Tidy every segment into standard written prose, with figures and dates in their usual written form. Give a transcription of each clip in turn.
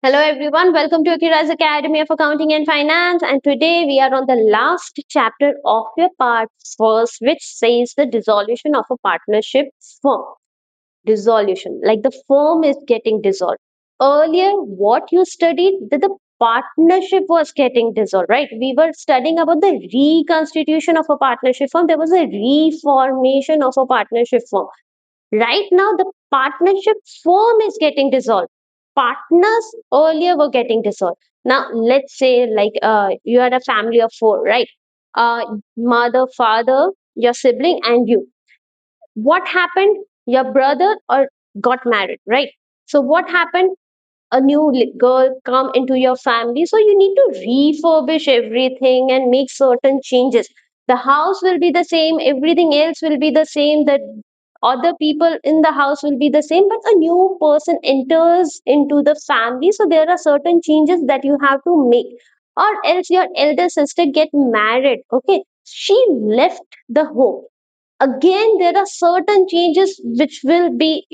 Hello everyone, welcome to Akira's Academy of Accounting and Finance. And today we are on the last chapter of your part first, which says the dissolution of a partnership firm. Dissolution, like the firm is getting dissolved. Earlier, what you studied, that the partnership was getting dissolved, right? We were studying about the reconstitution of a partnership firm. There was a reformation of a partnership firm. Right now, the partnership firm is getting dissolved. Partners earlier were getting dissolved. Now, let's say you had a family of four, right? Mother, father, your sibling, and you. What happened? Your brother or got married, right? So what happened? A new girl come into your family, so you need to refurbish everything and make certain changes. The house will be the same, everything else will be the same, the other people in the house will be the same, but a new person enters into the family, so there are certain changes that you have to make. Or else your elder sister get married, okay, she left the home. Again, there are certain changes which will be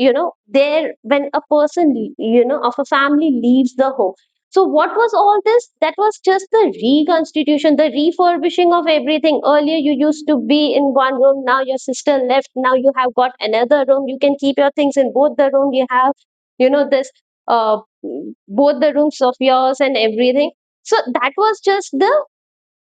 there when a person of a family leaves the home. So what was all this? That was just the reconstitution, the refurbishing of everything. Earlier you used to be in one room, now your sister left, now you have got another room, you can keep your things in both the room, you have this uh, both the rooms of yours and everything. So that was just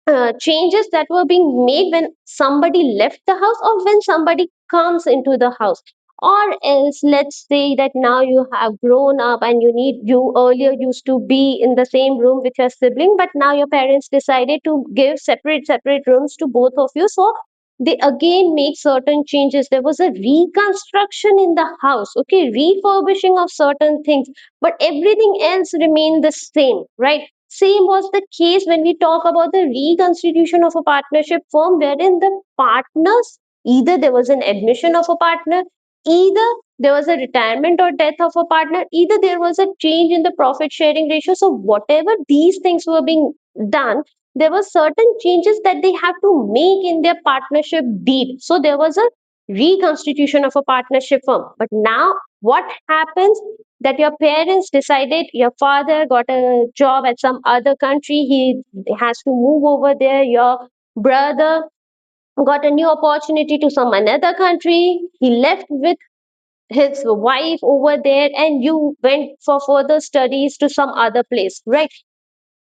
the changes that were being made when somebody left the house or when somebody comes into the house. Or else, let's say that now you have grown up and you earlier used to be in the same room with your sibling, but now your parents decided to give separate rooms to both of you. So they again make certain changes. There was a reconstruction in the house, okay, refurbishing of certain things, but everything else remained the same, right? Same was the case when we talk about the reconstitution of a partnership firm, wherein the partners, either there was an admission of a partner, either there was a retirement or death of a partner, either there was a change in the profit sharing ratio. So, whatever these things were being done, there were certain changes that they have to make in their partnership deed. So, there was a reconstitution of a partnership firm. But now, what happens? That your parents decided, your father got a job at some other country, he has to move over there, your brother got a new opportunity to some another country, he left with his wife over there, and you went for further studies to some other place, right?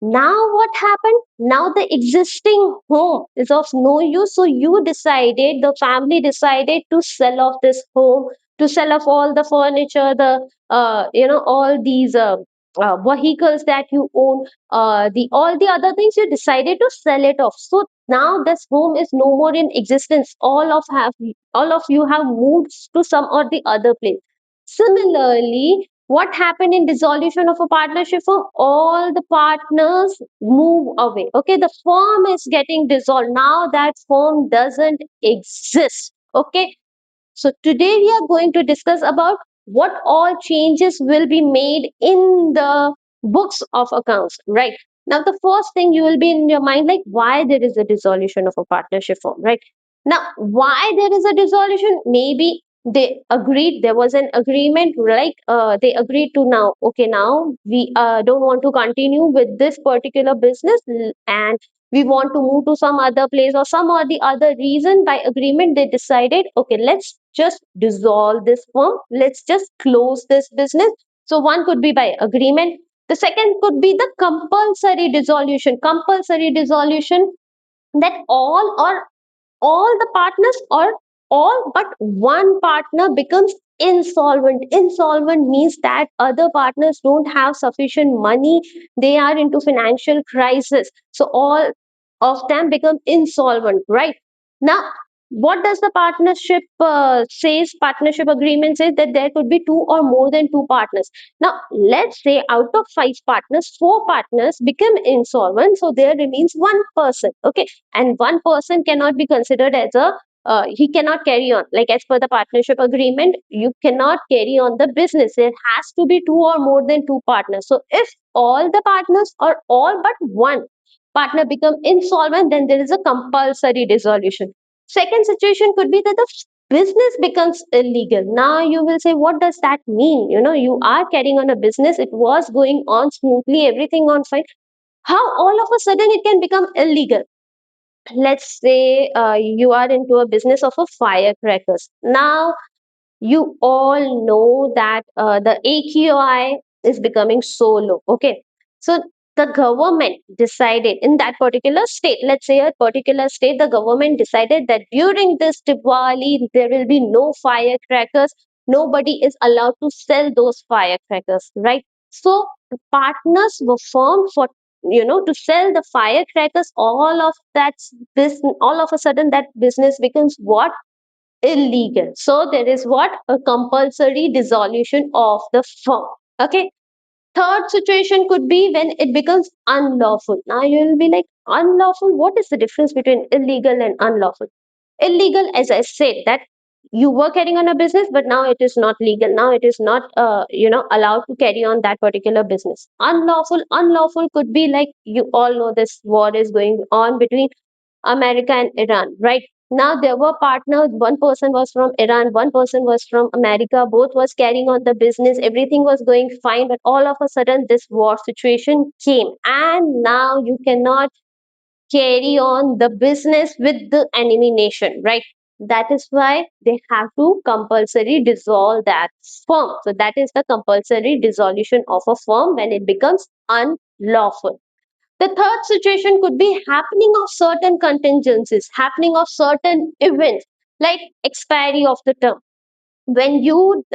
Now what happened? Now the existing home is of no use, so you decided, the family decided to sell off this home, to sell off all the furniture, the all these vehicles that you own, the all the other things, you decided to sell it off. So now this home is no more in existence. All of you have moved to some or the other place. Similarly, what happened in dissolution of a partnership firm? All the partners move away. Okay, the firm is getting dissolved. Now that firm doesn't exist. Okay, so today we are going to discuss about what all changes will be made in the books of accounts, right? Now, the first thing you will be in your mind, like why there is a dissolution of a partnership firm, right? Now, why there is a dissolution? Maybe they agreed, there was an agreement, like they agreed to, now, okay, now we don't want to continue with this particular business, and we want to move to some other place or some or the other reason. By agreement they decided, okay, let's just dissolve this firm, let's just close this business. So one could be by agreement, the second could be the compulsory dissolution. Compulsory dissolution, that all the partners or all but one partner becomes insolvent. Insolvent means that other partners don't have sufficient money, they are into financial crisis, so all of them become insolvent, right? Now, what does the partnership says? Partnership agreement says that there could be two or more than two partners. Now let's say out of five partners, four partners become insolvent, so there remains one person, okay, and one person cannot be considered as a he cannot carry on, like as per the partnership agreement, you cannot carry on the business, there has to be two or more than two partners. So if all the partners or all but one partner become insolvent, then there is a compulsory dissolution. Second situation could be that the business becomes illegal. Now you will say, what does that mean? You are carrying on a business, it was going on smoothly, everything on fine. How all of a sudden it can become illegal? Let's say you are into a business of a firecrackers. Now you all know that the AQI is becoming so low. Okay. So the government decided in that particular state, let's say a particular state, the government decided that during this Diwali, there will be no firecrackers. Nobody is allowed to sell those firecrackers, right? So the partners were formed for, to sell the firecrackers. All of that business, all of a sudden, that business becomes what? Illegal. So there is what? A compulsory dissolution of the firm. Okay. Third situation could be when it becomes unlawful. Now you will be like, unlawful? What is the difference between illegal and unlawful? Illegal, as I said, that you were carrying on a business, but now it is not legal. Now it is not, allowed to carry on that particular business. Unlawful could be like, you all know this war is going on between America and Iran, right? Now there were partners. One person was from Iran, one person was from America. Both was carrying on the business. Everything was going fine, but all of a sudden this war situation came, and now you cannot carry on the business with the enemy nation, right? That is why they have to compulsory dissolve that firm. So that is the compulsory dissolution of a firm when it becomes unlawful. The third situation could be happening of certain contingencies, happening of certain events, like expiry of the term. When you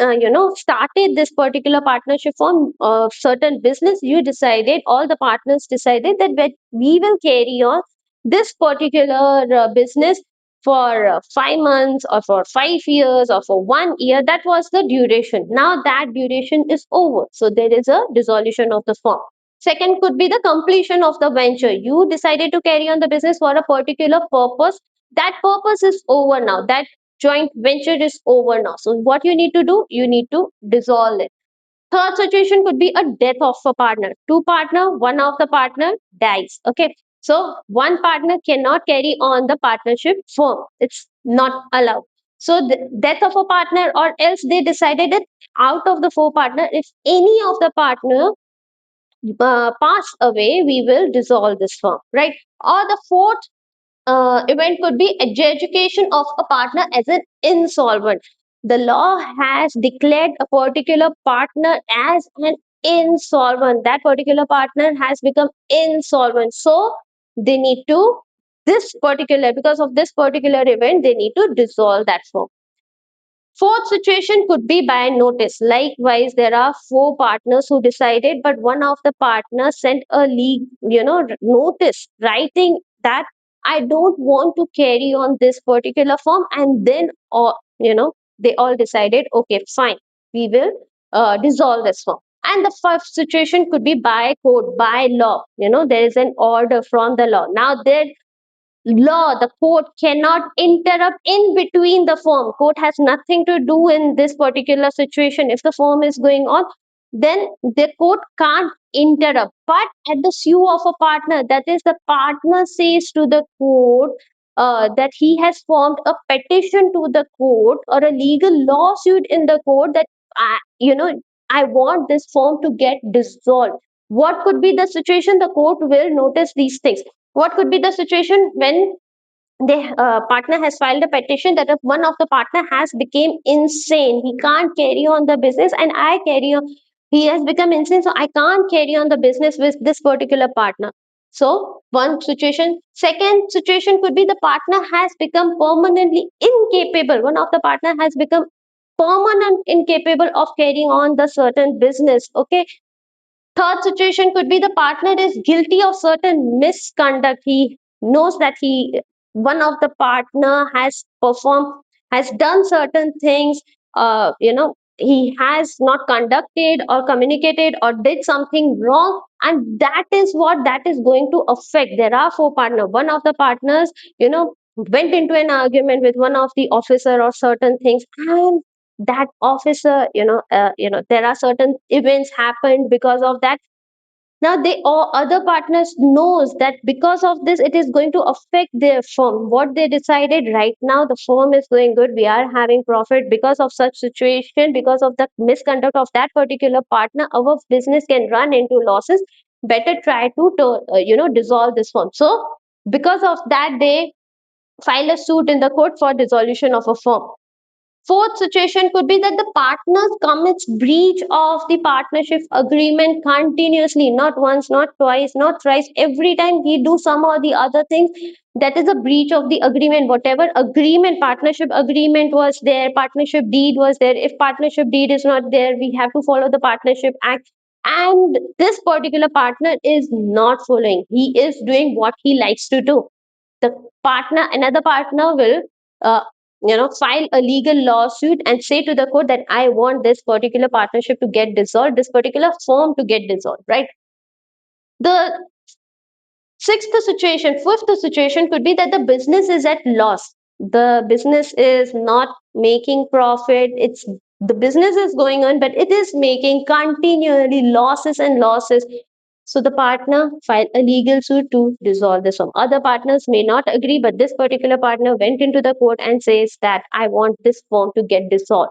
started this particular partnership from certain business, you decided, all the partners decided that we will carry on this particular business for 5 months or for 5 years or for 1 year. That was the duration. Now that duration is over, so there is a dissolution of the firm. Second could be the completion of the venture. You decided to carry on the business for a particular purpose. That purpose is over now. That joint venture is over now. So what you need to do? You need to dissolve it. Third situation could be a death of a partner. Two partner, one of the partner dies. Okay. So one partner cannot carry on the partnership firm. It's not allowed. So the death of a partner, or else they decided that out of the four partner, if any of the partner pass away, we will dissolve this firm, right? Or the fourth event could be adjudication of a partner as an insolvent. The law has declared a particular partner as an insolvent. That particular partner has become insolvent. So they need to, this particular, because of this particular event, they need to dissolve that firm. Fourth situation could be by notice. Likewise, there are four partners who decided, but one of the partners sent a notice writing that I don't want to carry on this particular firm, and then, they all decided, okay, fine, we will dissolve this firm. And the fifth situation could be by court, by law. There is an order from the law. Now, there law, the court cannot interrupt in between the firm. Court has nothing to do in this particular situation. If the firm is going on, then the court can't interrupt. But at the sue of a partner, that is, the partner says to the court that he has formed a petition to the court or a legal lawsuit in the court that I want this firm to get dissolved. What could be the situation? The court will notice these things. What could be the situation when the partner has filed a petition that if one of the partner has become insane, he can't carry on the business, and I carry on, he has become insane, so I can't carry on the business with this particular partner. So one situation. Second situation could be the partner has become permanently incapable. One of the partner has become permanent incapable of carrying on the certain business. Okay. Third situation could be the partner is guilty of certain misconduct. He knows that one of the partner has performed, has done certain things. He has not conducted or communicated or did something wrong, and that is what that is going to affect. There are four partners. One of the partners, went into an argument with one of the officer or certain things, and that officer, there are certain events happened because of that. Now they all other partners knows that because of this it is going to affect their firm. What they decided, right now the firm is going good, we are having profit. Because of such situation, because of the misconduct of that particular partner, our business can run into losses. Better try to dissolve this firm. So because of that, they file a suit in the court for dissolution of a firm. Fourth situation could be that the partners commits breach of the partnership agreement continuously, not once, not twice, not thrice. Every time he do some or the other things, that is a breach of the agreement. Whatever agreement, partnership agreement was there, partnership deed was there. If partnership deed is not there, we have to follow the partnership act. And this particular partner is not following. He is doing what he likes to do. The partner, another partner will uh, file a legal lawsuit and say to the court that I want this particular partnership to get dissolved, this particular firm to get dissolved, right? The fifth situation could be that the business is at loss. The business is not making profit. It's the business is going on, but it is making continually losses and losses. So the partner filed a legal suit to dissolve this firm. Other partners may not agree, but this particular partner went into the court and says that I want this firm to get dissolved.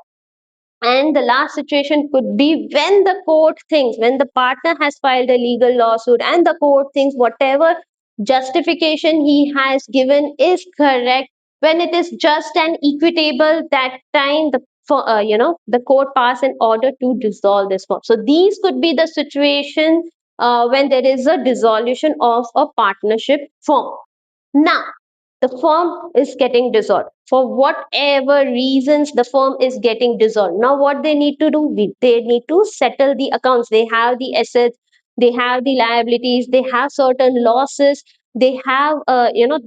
And the last situation could be when the court thinks, when the partner has filed a legal lawsuit and the court thinks whatever justification he has given is correct, when it is just and equitable, that time the court pass an order to dissolve this firm. So these could be the situation when there is a dissolution of a partnership firm. Now, the firm is getting dissolved. For whatever reasons, the firm is getting dissolved. Now, what they need to do? They need to settle the accounts. They have the assets, they have the liabilities, they have certain losses, they have,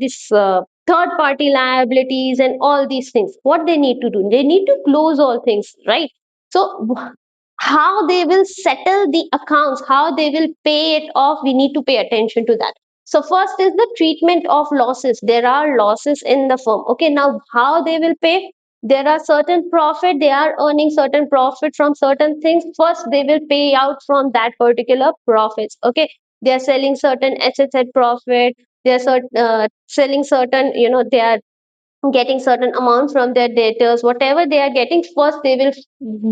this third party liabilities and all these things. What they need to do? They need to close all things, right? So, how they will settle the accounts, how they will pay it off, we need to pay attention to that. So first is the treatment of losses. There are losses in the firm. Okay, now how they will pay? There are certain profit. They are earning certain profit from certain things. First, they will pay out from that particular profits. Okay, they are selling certain assets at profit. They are selling certain. They are getting certain amounts from their debtors. Whatever they are getting, first they will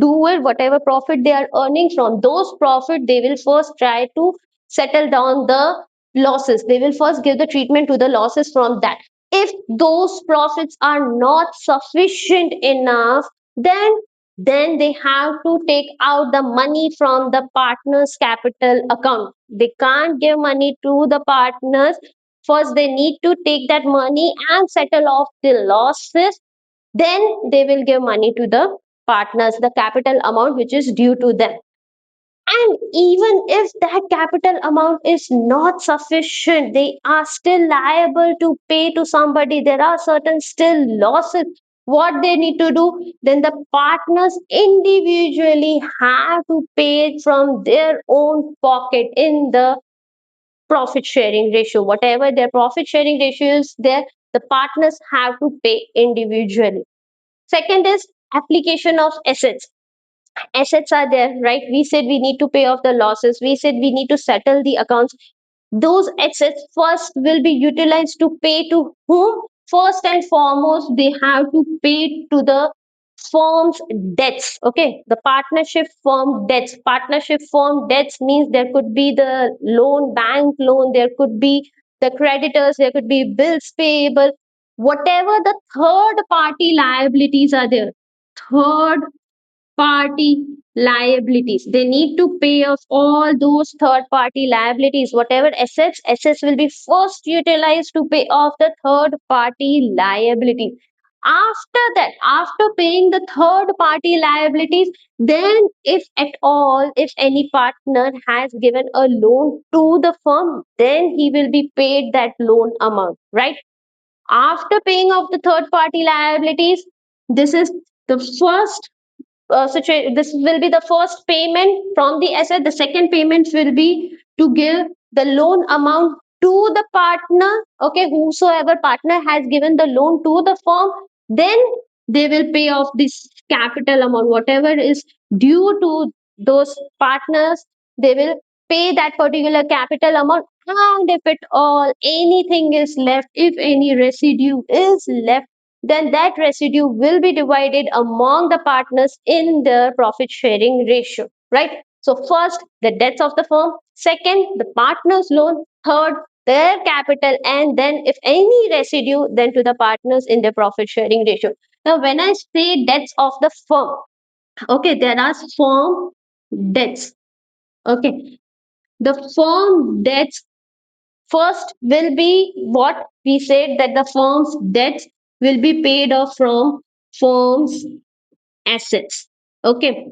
do it. Whatever profit they are earning from those profit, they will first try to settle down the losses. They will first give the treatment to the losses from that. If those profits are not sufficient enough, then they have to take out the money from the partners capital account. They can't give money to the partners. First, they need to take that money and settle off the losses. Then they will give money to the partners, the capital amount which is due to them. And even if that capital amount is not sufficient, they are still liable to pay to somebody. There are certain still losses. What they need to do, then the partners individually have to pay from their own pocket in the profit sharing ratio. Whatever their profit sharing ratio is there, the partners have to pay individually. Second is application of assets. Assets are there, right? We said we need to pay off the losses, we said we need to settle the accounts. Those assets first will be utilized to pay to whom? First and foremost, they have to pay to the firm's debts. Okay, the partnership firm debts. Partnership firm debts means there could be the loan, bank loan, there could be the creditors, there could be bills payable, whatever the third party liabilities are there. Third party liabilities, they need to pay off all those third party liabilities. Whatever assets will be first utilized to pay off the third party liabilities. After that, after paying the third party liabilities, then if at all, if any partner has given a loan to the firm, then he will be paid that loan amount, right? After paying off the third party liabilities, this is the first this will be the first payment from the asset. The second payment will be to give the loan amount to the partner. Okay, whosoever partner has given the loan to the firm, then they will pay off this capital amount, whatever is due to those partners. They will pay that particular capital amount, and if at all anything is left, if any residue is left, then that residue will be divided among the partners in the profit sharing ratio, right? So first, the debts of the firm; second, the partners loan; third, their capital; and then if any residue, then to the partners in the profit sharing ratio. Now when I say debts of the firm, okay, there are firm debts. Okay, the firm debts first will be what we said, that the firm's debts will be paid off from firm's assets. Okay,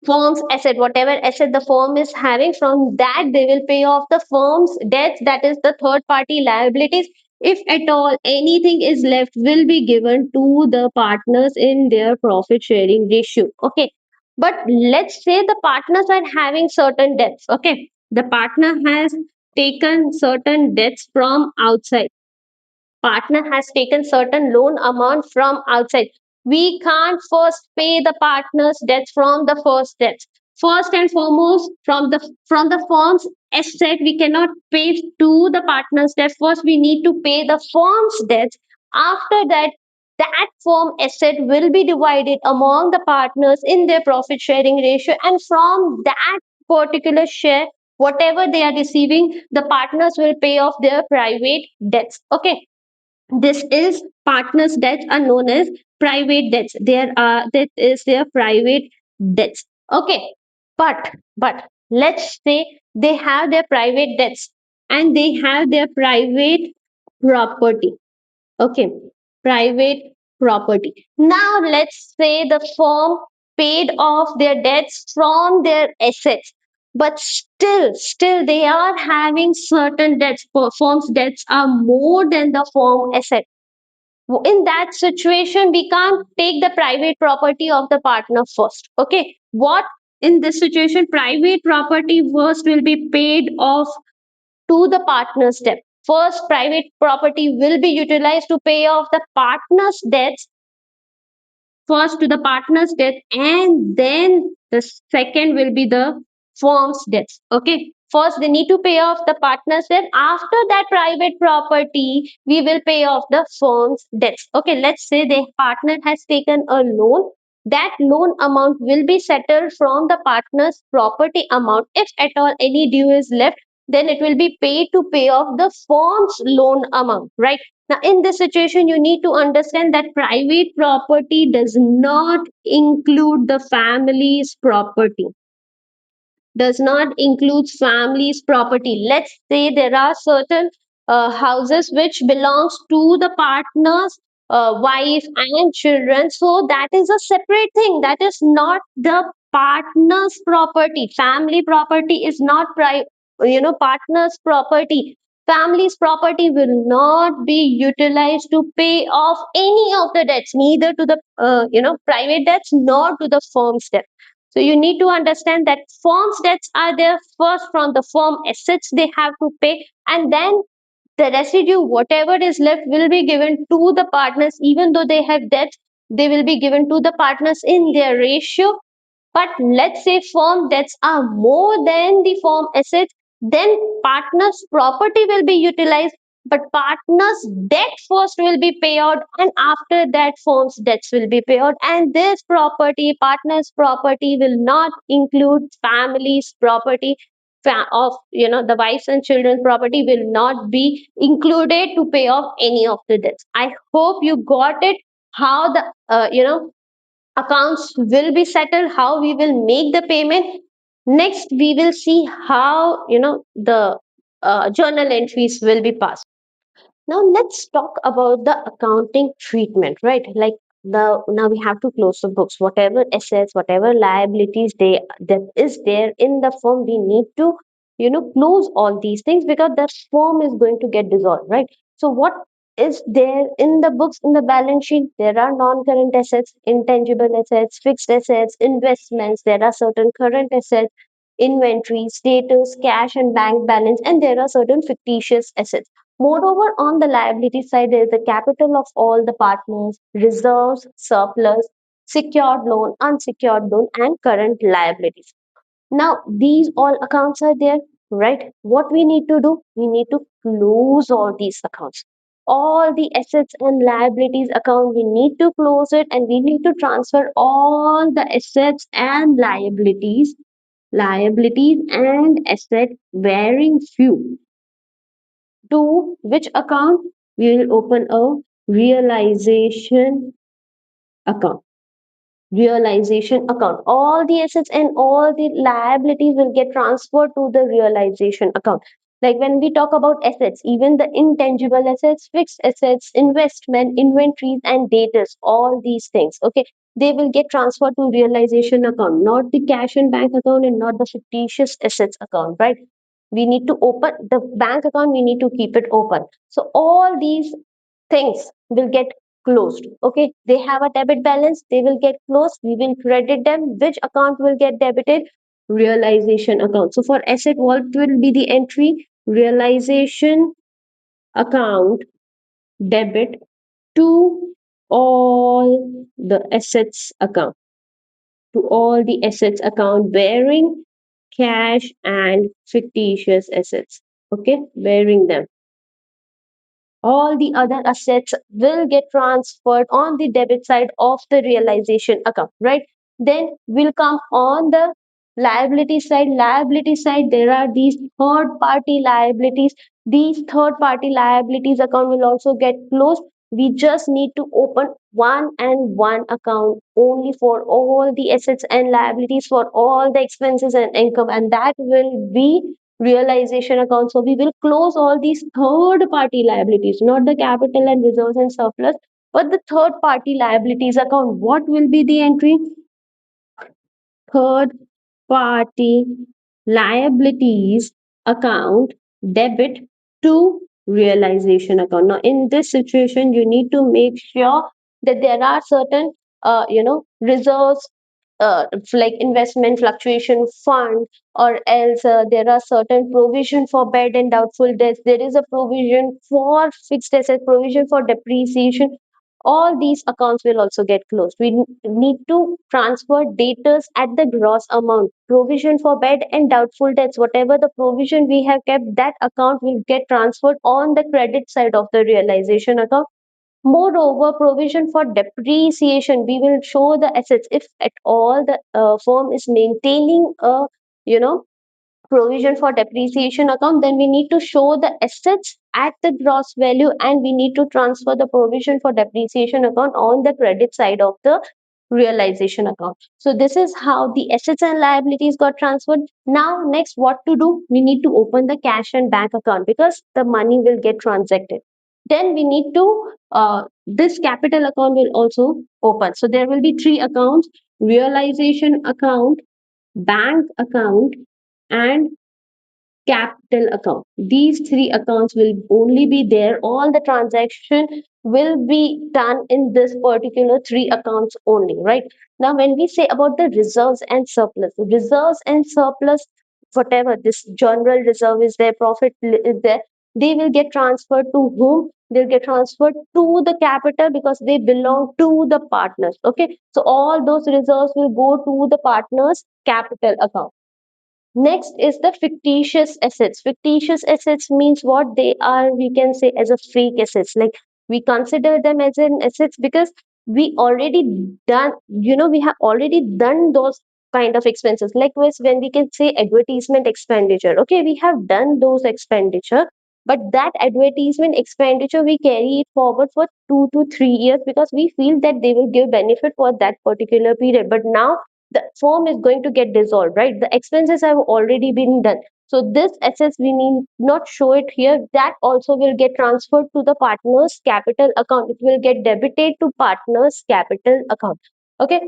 firm's asset, whatever asset the firm is having, from that they will pay off the firm's debts, that is the third party liabilities. If at all anything is left, will be given to the partners in their profit sharing ratio. Okay, but let's say the partners are having certain debts. Okay, the partner has taken certain debts from outside, partner has taken certain loan amount from outside. We can't first pay the partner's debts from the first debts. First and foremost, from the firm's asset, we cannot pay to the partner's debt. First, we need to pay the firm's debts. After that, that firm asset will be divided among the partners in their profit sharing ratio, and from that particular share, whatever they are receiving, the partners will pay off their private debts. Okay, this is partners debts are known as private debts. There are that is their private debts. Okay, but let's say they have their private debts and they have their private property. Okay, private property. Now let's say the firm paid off their debts from their assets, but still they are having certain debts. Firm's debts are more than the firm asset. In that situation, we can't take the private property of the partner first. Okay, what in this situation, private property first will be paid off to the partner's debt. First, private property will be utilized to pay off the partner's debts, first to the partner's debt, and then the second will be the firm's debts. Okay, first they need to pay off the partner's debt. After that private property, we will pay off the firm's debts. Okay, let's say the partner has taken a loan. That loan amount will be settled from the partner's property amount. If at all any due is left, then it will be paid to pay off the firm's loan amount, right? Now, in this situation, you need to understand that private property does not include the family's property, does not include family's property. Let's say there are certain houses which belongs to the partner's wife and children. So that is a separate thing. That is not the partner's property. Family property is not partner's property. Family's property will not be utilized to pay off any of the debts, neither to the private debts nor to the firm's debt. So you need to understand that firm's debts are there first, from the firm assets they have to pay, and then the residue, whatever is left, will be given to the partners. Even though they have debts, they will be given to the partners in their ratio. But let's say firm debts are more than the firm assets, then partners' property will be utilized, but partners' debt first will be paid out, and after that, firm's debts will be paid out. And this property, partners' property, will not include family's property. Of the wives and children's property will not be included to pay off any of the debts. I hope you got it. How the accounts will be settled, how we will make the payment. Next, we will see how the journal entries will be passed. Now let's talk about the accounting treatment, right? Like, now we have to close the books. Whatever assets, whatever liabilities that is there in the firm, we need to close all these things, because the firm is going to get dissolved, right? So what is there in the books, in the balance sheet? There are non-current assets, intangible assets, fixed assets, investments. There are certain current assets, inventory, status, cash and bank balance, and there are certain fictitious assets. Moreover, on the liability side, there is the capital of all the partners, reserves, surplus, secured loan, unsecured loan, and current liabilities. Now, these all accounts are there. right? What we need to do, we need to close all these accounts, all the assets and liabilities account, we need to close it, and we need to transfer all the assets and liabilities and asset bearing few to which account we will open a realization account. Realization account, all the assets and all the liabilities will get transferred to the realization account. Like when we talk about assets, even the intangible assets, fixed assets, investment, inventories and debtors, all these things, okay, they will get transferred to realization account, not the cash and bank account and not the fictitious assets account, right? We need to open the bank account, we need to keep it open. So all these things will get closed. Okay, they have a debit balance, they will get closed, we will credit them. Which account will get debited? Realization account. So for asset, what will be the entry? Realization account debit to all the assets account, to all the assets account bearing cash and fictitious assets, okay, bearing them. All the other assets will get transferred on the debit side of the realization account, right? Then we'll come on the liability side. Liability side, there are these third party liabilities. These third party liabilities account will also get closed. We just need to open one and one account only for all the assets and liabilities, for all the expenses and income, and that will be realization account. So we will close all these third party liabilities, not the capital and reserves and surplus, but the third party liabilities account. What will be the entry? Third party liabilities account debit to realization account. Now in this situation, you need to make sure that there are certain reserves, like investment fluctuation fund, or else there are certain provision for bad and doubtful debts, there is a provision for fixed asset, provision for depreciation. All these accounts will also get closed. We need to transfer debtors at the gross amount. Provision for bad and doubtful debts, whatever the provision we have kept, that account will get transferred on the credit side of the realization account. Moreover, provision for depreciation, we will show the assets. If at all the firm is maintaining a, you know, provision for depreciation account, then we need to show the assets at the gross value, and we need to transfer the provision for depreciation account on the credit side of the realization account. So this is how the assets and liabilities got transferred. Now next, what to do? We need to open the cash and bank account because the money will get transacted. Then we need to this capital account will also open. So there will be three accounts: realization account, bank account, and capital account. These three accounts will only be there. All the transaction will be done in this particular three accounts only, right? Now, when we say about the reserves and surplus, whatever this general reserve is there, profit is there, they will get transferred to whom? They'll get transferred to the capital because they belong to the partners. Okay, so all those reserves will go to the partners' capital account. Next is the fictitious assets. Fictitious assets means what? They are, we can say, as a fake assets. Like we consider them as an assets because we already done, we have already done those kind of expenses. Likewise, when we can say advertisement expenditure, okay, we have done those expenditure, but that advertisement expenditure we carry it forward for 2 to 3 years because we feel that they will give benefit for that particular period. But now the firm is going to get dissolved, right? The expenses have already been done. So this assets we need not show it here. That also will get transferred to the partner's capital account. It will get debited to partner's capital account. Okay,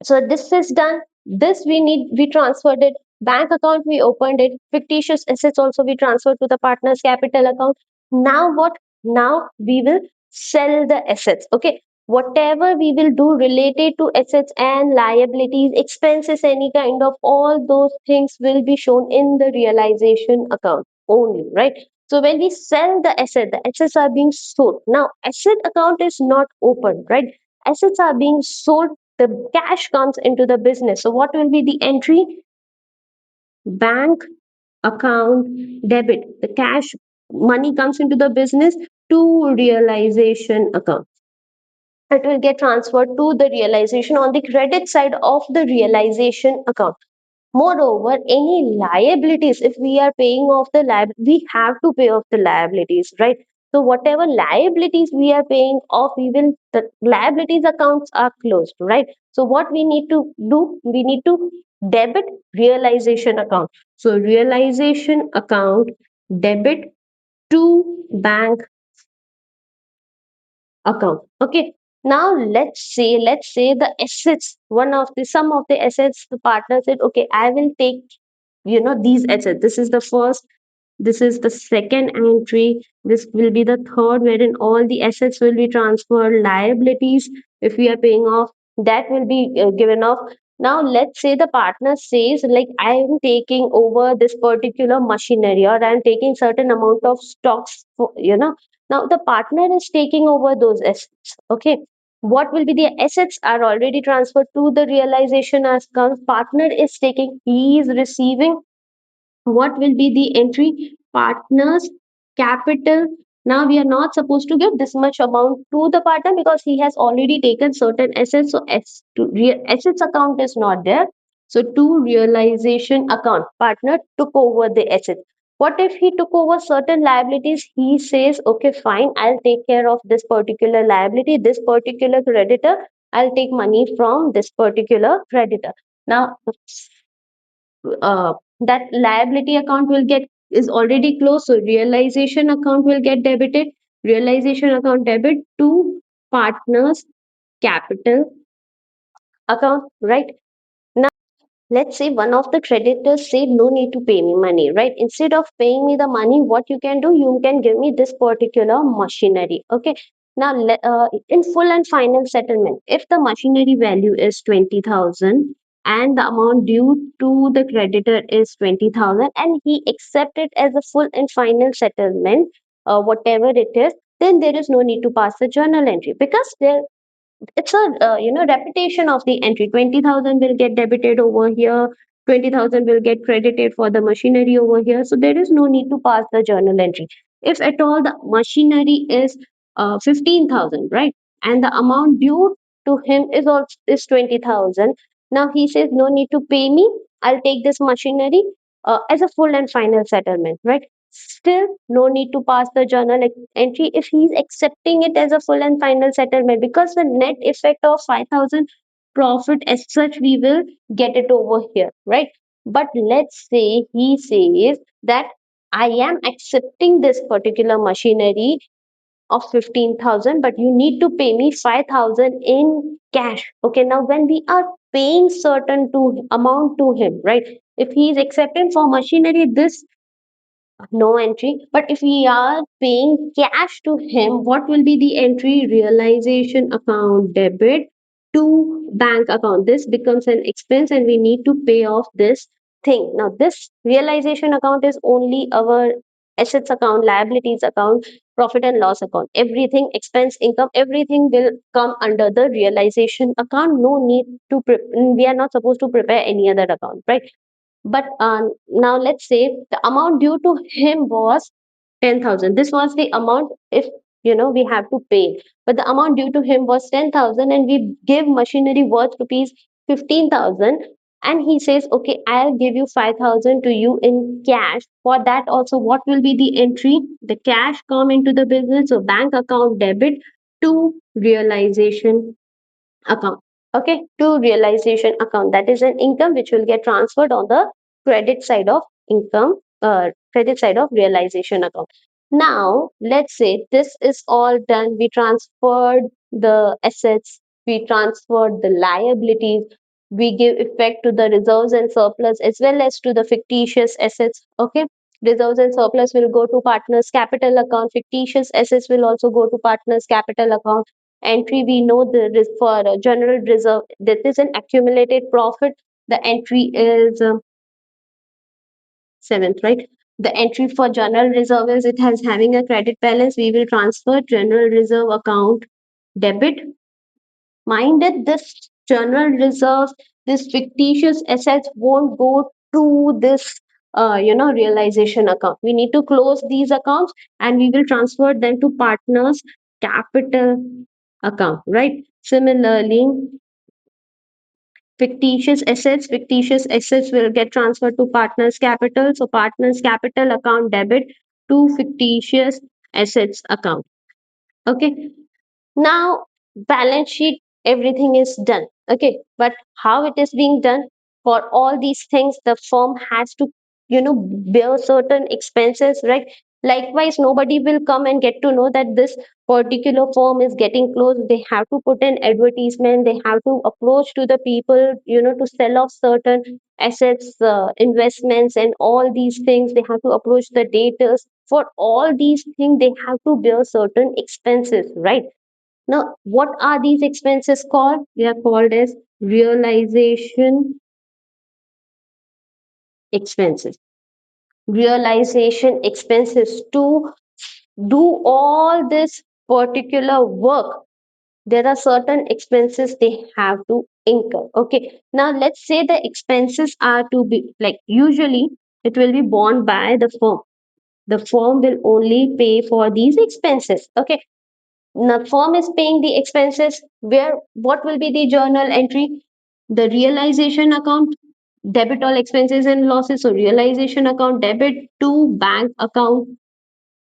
so this is done. This we transferred it. Bank account we opened it. Fictitious assets also we transferred to the partner's capital account. Now what? Now we will sell the assets. Okay. Whatever we will do related to assets and liabilities, expenses, any kind of all those things will be shown in the realization account only, right? So when we sell the assets are being sold. Now, asset account is not open, right? Assets are being sold, the cash comes into the business. So what will be the entry? Bank account debit. The cash money comes into the business to realization account. It will get transferred to the realization on the credit side of the realization account. Moreover, any liabilities, if we are paying off the we have to pay off the liabilities, right? So whatever liabilities we are paying off, even the liabilities accounts are closed, right? So what we need to do, we need to debit realization account. So realization account debit to bank account. Okay. Now let's say the assets, one of the some of the assets, the partner said, okay, I will take these assets. This is the first, this is the second entry, this will be the third, wherein all the assets will be transferred, liabilities, if we are paying off, that will be given off. Now let's say the partner says, like, I am taking over this particular machinery, or I am taking certain amount of stocks for, now the partner is taking over those assets. Okay, what will be the assets are already transferred to the realization as account. Partner is taking, he is receiving, what will be the entry, partners capital. Now we are not supposed to give this much amount to the partner because he has already taken certain assets, so assets account is not there. So to realization account, partner took over the asset. What if he took over certain liabilities? He says, okay, fine, I'll take care of this particular liability, this particular creditor, I'll take money from this particular creditor. Now that liability account will get, is already closed, so realization account will get debited. Realization account debit to partners capital account, right? Now let's say one of the creditors said, no need to pay me money, right? Instead of paying me the money, what you can do, you can give me this particular machinery. Okay, now in full and final settlement, if the machinery value is 20,000 and the amount due to the creditor is 20,000, and he accepted as a full and final settlement, whatever it is, then there is no need to pass the journal entry, because there, it's a repetition of the entry. 20,000 will get debited over here, 20,000 will get credited for the machinery over here, so there is no need to pass the journal entry. If at all the machinery is 15,000, right, and the amount due to him is also is 20,000, now he says, no need to pay me, I'll take this machinery as a full and final settlement, right? Still no need to pass the journal entry if he's accepting it as a full and final settlement, because the net effect of 5,000 profit as such we will get it over here, right? But let's say he says that I am accepting this particular machinery of 15,000, but you need to pay me 5,000 in cash. Okay, now when we are paying certain to amount to him, right, if he is accepting for machinery, this no entry. But if we are paying cash to him, what will be the entry? Realization account debit to bank account. This becomes an expense and we need to pay off this thing. Now, this realization account is only our assets account, liabilities account, profit and loss account. Everything, expense, income, everything will come under the realization account. No need to, we are not supposed to prepare any other account, right? But now let's say the amount due to him was 10,000. This was the amount, if we have to pay. But the amount due to him was 10,000 and we give machinery worth rupees 15,000. And he says, okay, I'll give you 5,000 to you in cash. For that also, what will be the entry? The cash come into the business. So bank account debit to realization account. Okay, to realization account. That is an income which will get transferred on the credit side of income, credit side of realization account. Now, let's say this is all done. We transferred the assets, we transferred the liabilities, we give effect to the reserves and surplus as well as to the fictitious assets. Okay, reserves and surplus will go to partners capital account, fictitious assets will also go to partners capital account. Entry, we know the for general reserve, that is an accumulated profit. The entry is seventh, right? The entry for general reserve is, it has having a credit balance, we will transfer general reserve account debit. Mind that this general reserves, this fictitious assets won't go to this realization account. We need to close these accounts and we will transfer them to partners capital account, right? Similarly, fictitious assets will get transferred to partners capital, so partners capital account debit to fictitious assets account. Okay, now balance sheet, everything is done. Okay, but how it is being done? For all these things, the firm has to, bear certain expenses, right? Likewise, nobody will come and get to know that this particular firm is getting closed. They have to put in advertisement, they have to approach to the people, to sell off certain assets, investments and all these things. They have to approach the daters. For all these things, they have to bear certain expenses, right? Now, what are these expenses called? They are called as realization expenses. Realization expenses to do all this particular work. There are certain expenses they have to incur. Okay. Now, let's say the expenses are to be like usually it will be borne by the firm. The firm will only pay for these expenses. Okay. The firm is paying the expenses. Where what will be the journal entry? The realization account debit all expenses and losses. So realization account debit to bank account.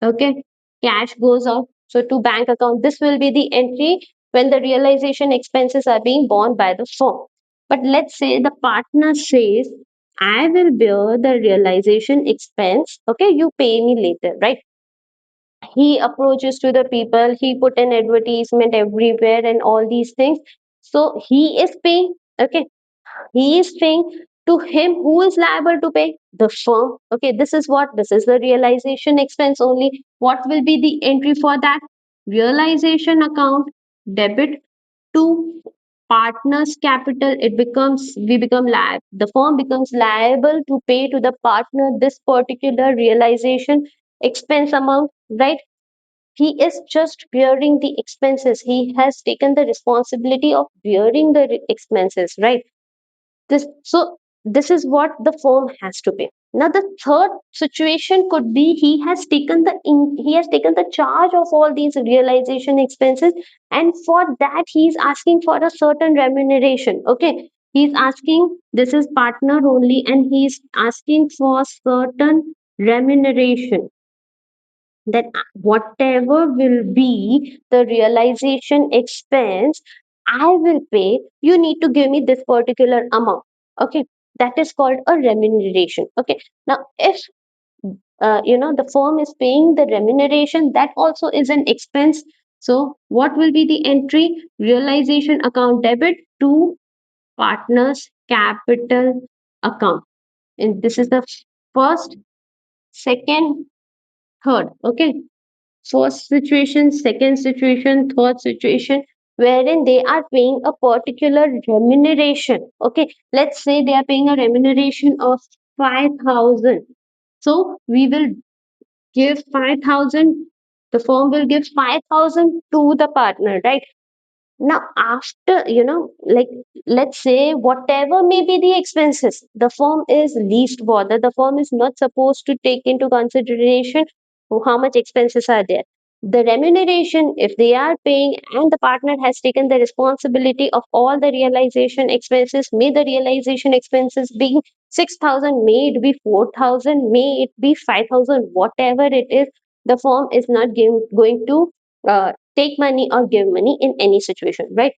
Okay, cash goes out. So to bank account, this will be the entry when the realization expenses are being borne by the firm. But let's say the partner says, I will bear the realization expense. Okay, you pay me later, right? He approaches to the people, he put an advertisement everywhere and all these things. So he is paying. Okay, he is paying. To him, who is liable to pay? The firm. Okay, this is the realization expense only. What will be the entry for that? Realization account debit to partners capital. It becomes we become liable, the firm becomes liable to pay to the partner this particular realization expense amount, right? He is just bearing the expenses. He has taken the responsibility of bearing the expenses, right? This so this is what the firm has to pay. Now the third situation could be he has taken the charge of all these realization expenses, and for that he is asking for a certain remuneration. Okay, he's asking, this is partner only, and he's asking for certain remuneration, that whatever will be the realization expense I will pay, you need to give me this particular amount. Okay, that is called a remuneration. Okay, now if the firm is paying the remuneration, that also is an expense. So what will be the entry? Realization account debit to partners capital account. And this is the first, second, third. Okay, first situation, second situation, third situation, wherein they are paying a particular remuneration. Okay, let's say they are paying a remuneration of 5,000. So we will give 5,000, the firm will give 5,000 to the partner, right? Now, after, like, let's say whatever may be the expenses, the firm is least bothered. The firm is not supposed to take into consideration how much expenses are there. The remuneration, if they are paying and the partner has taken the responsibility of all the realization expenses, may the realization expenses be 6,000, may it be 4,000, may it be 5,000, whatever it is, the firm is not going to take money or give money in any situation, right?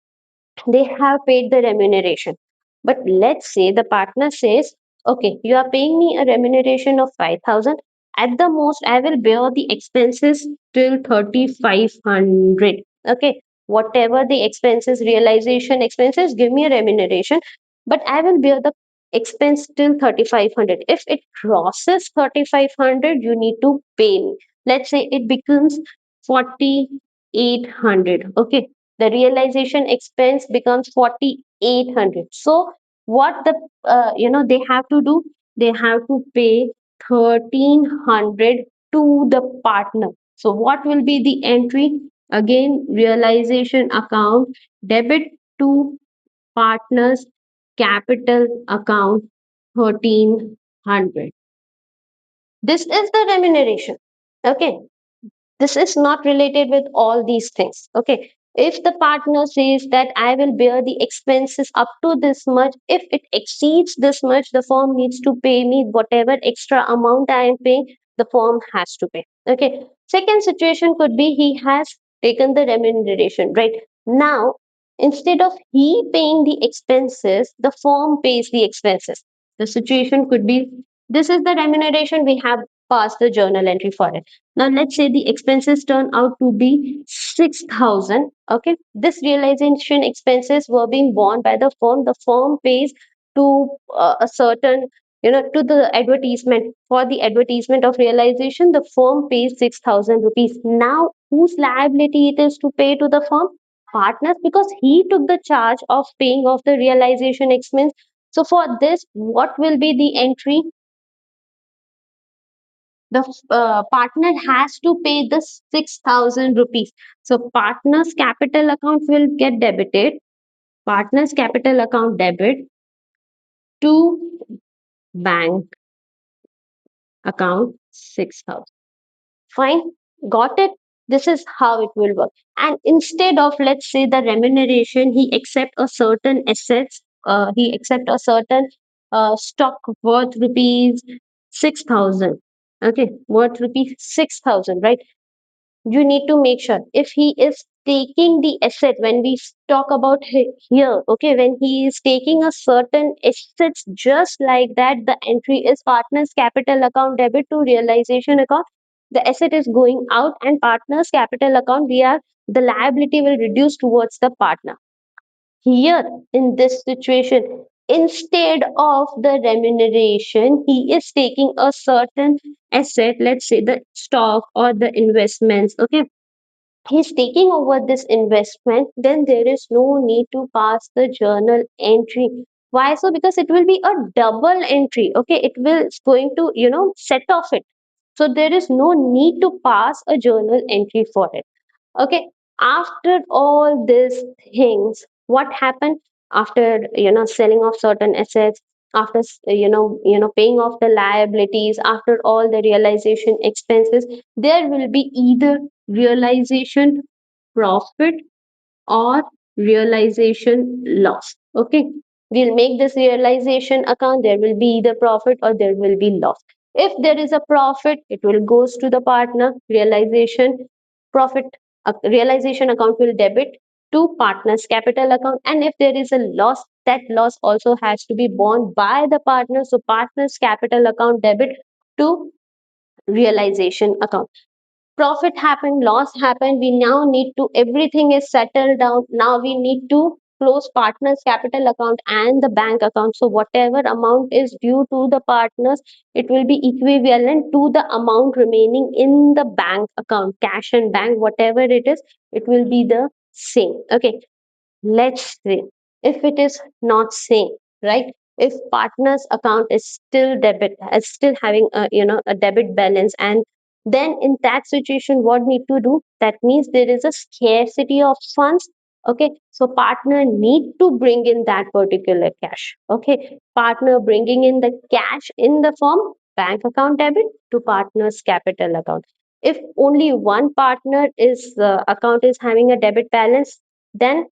They have paid the remuneration. But let's say the partner says, okay, you are paying me a remuneration of 5,000. At the most, I will bear the expenses till 3,500. Okay, whatever the expenses, realization expenses, give me a remuneration, but I will bear the expense till 3,500. If it crosses 3,500, you need to pay me. Let's say it becomes 4,800. Okay, the realization expense becomes 4,800. So what they have to do, they have to pay 1,300 to the partner. So what will be the entry? Again, realization account debit to partners capital account 1,300. This is the remuneration. Okay, this is not related with all these things. Okay, if the partner says that I will bear the expenses up to this much, if it exceeds this much, the firm needs to pay me whatever extra amount I am paying, the firm has to pay. Okay, second situation could be he has taken the remuneration, right? Now, instead of he paying the expenses, the firm pays the expenses. The situation could be, this is the remuneration, we have passed the journal entry for it. Now, let's say the expenses turn out to be 6,000. Okay. This realization expenses were being borne by the firm. The firm pays to a certain, to the advertisement. For the advertisement of realization, the firm pays 6,000 rupees. Now, whose liability it is to pay to the firm? Partners, because he took the charge of paying off the realization expense. So, for this, what will be the entry? The partner has to pay the 6,000 rupees. So partner's capital account will get debited. Partner's capital account debit to bank account 6,000. Fine, got it. This is how it will work. And instead of, let's say, the remuneration, he accept a certain assets, he accept a certain stock worth rupees 6,000. Okay, worth rupees 6,000, right? You need to make sure if he is taking the asset, when we talk about here, okay, when he is taking a certain assets, just like that, the entry is partners capital account debit to realization account. The asset is going out, and partners capital account, we are, the liability will reduce towards the partner. Here, in this situation, instead of the remuneration, he is taking a certain asset, let's say the stock or the investments. Okay, he's taking over this investment, then there is no need to pass the journal entry. Why so? Because it will be a double entry. Okay, it will, it's going to, set off it. So there is no need to pass a journal entry for it. Okay, after all these things, what happened after, selling off certain assets, after paying off the liabilities, after all the realization expenses, there will be either realization profit or realization loss. Okay, we'll make this realization account, there will be either profit or there will be loss. If there is a profit, it will goes to the partner. Realization profit, realization account will debit to partner's capital account. And if there is a loss, that loss also has to be borne by the partner. So partner's capital account debit to realization account. Profit happened, loss happened, we now need to, everything is settled down, now we need to close partners capital account and the bank account. So whatever amount is due to the partners, it will be equivalent to the amount remaining in the bank account, cash and bank, whatever it is, it will be the same. Okay, let's say if it is not same, right? If partner's account is still debit, is still having a, a debit balance, and then in that situation what need to do, that means there is a scarcity of funds. Okay, so partner need to bring in that particular cash. Okay, partner bringing in the cash in the form bank account debit to partner's capital account. If only one partner is account is having a debit balance, then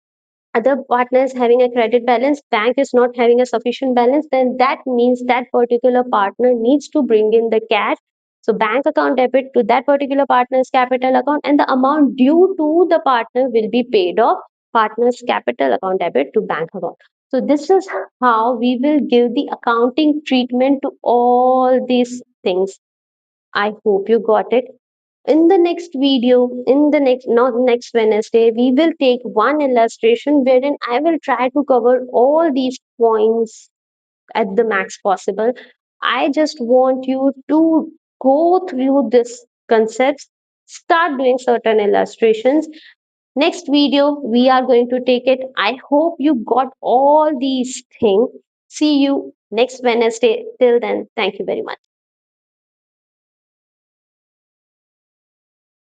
other partners having a credit balance, bank is not having a sufficient balance, then that means that particular partner needs to bring in the cash. So bank account debit to that particular partner's capital account, and the amount due to the partner will be paid off partner's capital account debit to bank account. So this is how we will give the accounting treatment to all these things. I hope you got it. In the next video, in the next, not next Wednesday, we will take one illustration wherein I will try to cover all these points at the max possible. I just want you to go through this concepts, start doing certain illustrations. Next video, we are going to take it. I hope you got all these things. See you next Wednesday. Till then, thank you very much.